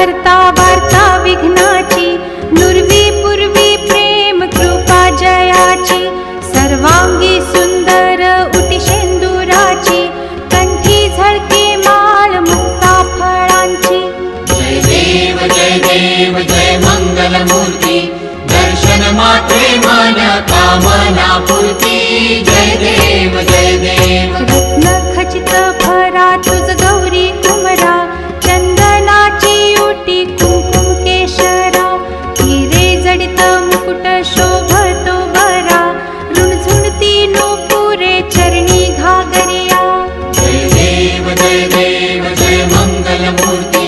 करता वार्ता विघ्नाची, नुरवी पूर्वी प्रेम कृपा जयाची, सर्वांगी सुंदर उटी शेंदुराची, कंठी झळके माळ मुक्ता फळांची. जय देव जय मंगल मूर्ती, दर्शन मात्रे मन कामना पूर्ती. जय देव जय देव. रत्न खचित भरा तुझ गौरी कुमरा, चंदनाची उटी कुंकुम केशरा, हिरे जडित मुकुट शोभतो बरा, रुणझुणती नूपुरे चरणी घागरिया. जय देव जय मंगल मूर्ती,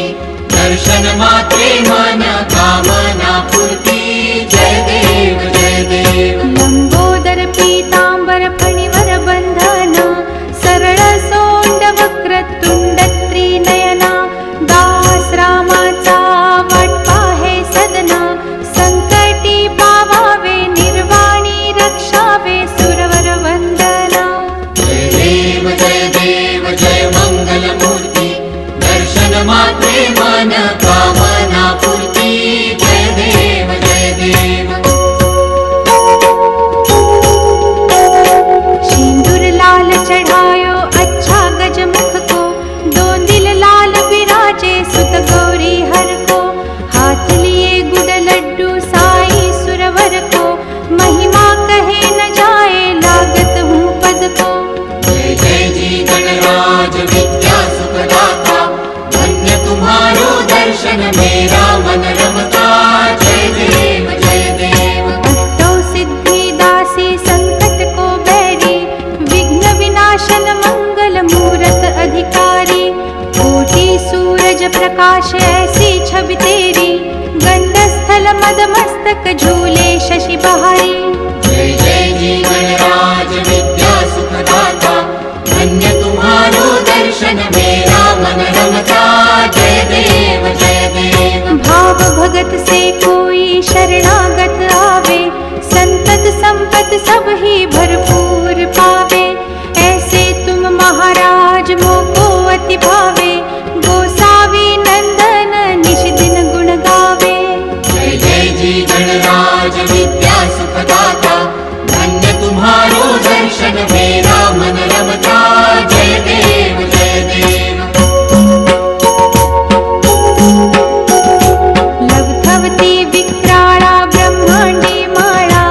दर्शन मात्रे मन कामना पूर्ती. जय देव जय देव. लंबोदर पीतांबर फणीवर बंधन, सरळ सोंड वक्र तुंड त्रिनयना, दास रामाचा वाट पाहे सदना, संकटी पावावे निर्वाणी रक्षावे सुरवर वंदना. जय देव जय मंगल मूर्ती, दर्शन मात्रे मन कामना पूर्ती. जय देव जय देव. सिंदूर लाल चढ़ायो अच्छा गजमुख को, दो दिल लाल विराजे सुत गौरी हर को, हाथ लिए गुड़ लड्डू साई सुरवर को, महिमा कहे न जाए लागत हूँ पद को. जय जी गणराज विद्या सुखदाता, धन्य तुम्हारो दर्शन मेरा मन रमता. जय देव जय देव. अष्टौ सिद्धि दासी संकट को बैरी, विघ्न विनाशन मंगल मूरत अधिकारी, कोटि सूरज प्रकाश ऐसी छवि तेरी, गंध स्थल मद मस्तक झूले शशि बहारी. जय जी गणराज विद्या सुखदाता, धन्य तुम्हारो दर्शन मेरा मन रमता. जय देव जय देव. भाव भगत से कोई शरणागत आवे, संतत संपत सब ही भरपूर पावे, ऐसे तुम महाराज मोको अति भावे, गोसावी नंदन निश दिन गुण गावे. जय जी गणराज विद्या सुखदाता, धन्य तुम्हारो दर्शन मेरा मन रमता. जय देव जय देव. लवथवती विक्राळा ब्रह्मांडी माळा,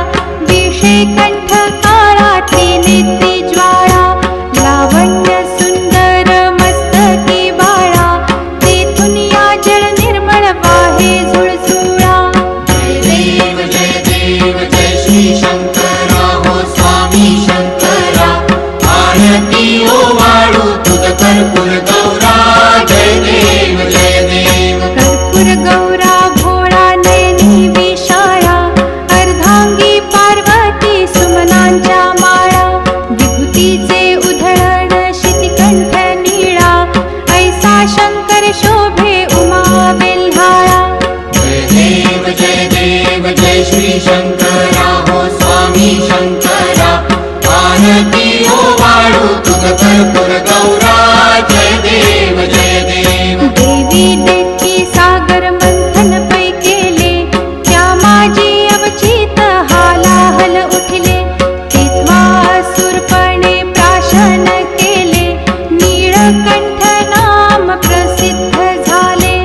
विषे कंठ काळा त्रिनेत्री ज्वाळा, लावण्य सुंदर मस्तकी बाळा, तेथून या जल निर्मळ वाहे झुळझुळा. जय देव जय श्री शंकरा हो स्वामी शंकरा, आरती ओवाळू तुझ कर्पूर गौरा. जय देव जय देव. कर्पूर गौरा भोळा नयनी विशाळा, अर्धांगी पार्वती सुमनांच्या माळा, विभूतीचे उधळण शितिकंठ नीळा, ऐसा शंकर शोभे उमा बेल्हाळा. जय देव जय श्री शंकरा हो स्वामी शंकरा, आरती ओवाळू तुझ कर्पूर गौरा. जय देव जय देव. देवी देती सागर मंथन पै केले, त्या माझी अवचित हालाहल उठले, तेव्हा सुरपणे प्राशन केले, नीळकंठ नाम प्रसिद्ध झाले.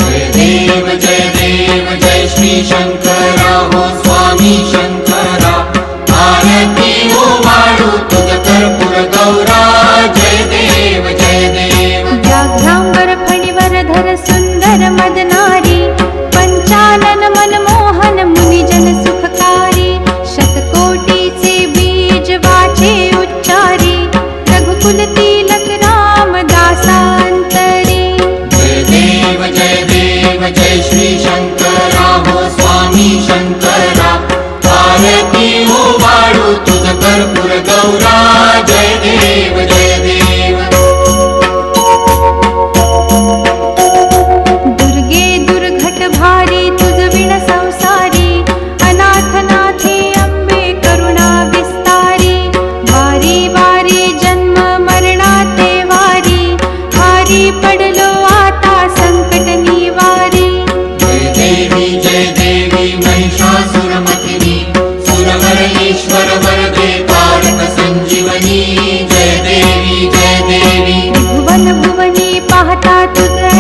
जय देव जय श्री शंकरा हो स्वामी शंकरा, आरती ओवाळू तुझ कर्पूर गौरा. जय देव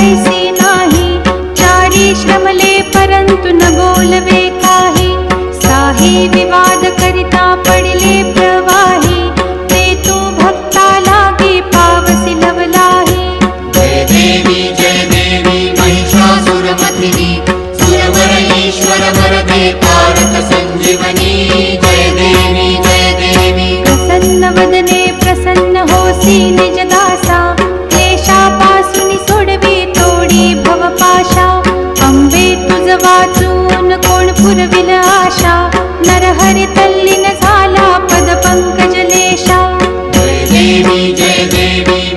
ऐसी नाही. चारी श्रमले परंतु न बोलवे काही. साही विवाद करिता पडिले प्रवाही. ते तू भक्ता लागी पावसी लवलाही. जय देवी महिषासुरमर्दिनी. सुरवर ईश्वर वरदे तारक संजीवनी. जय देवी प्रसन्न वदने प्रसन्न होसी निज दासा. क्लेशापासून सोडवी तोडी भवपाशा. अंबे तुझ वाचून कोण पुरविल आशा. नरहरी तल्लीन झाला पद पंकज लेशा. जय देवी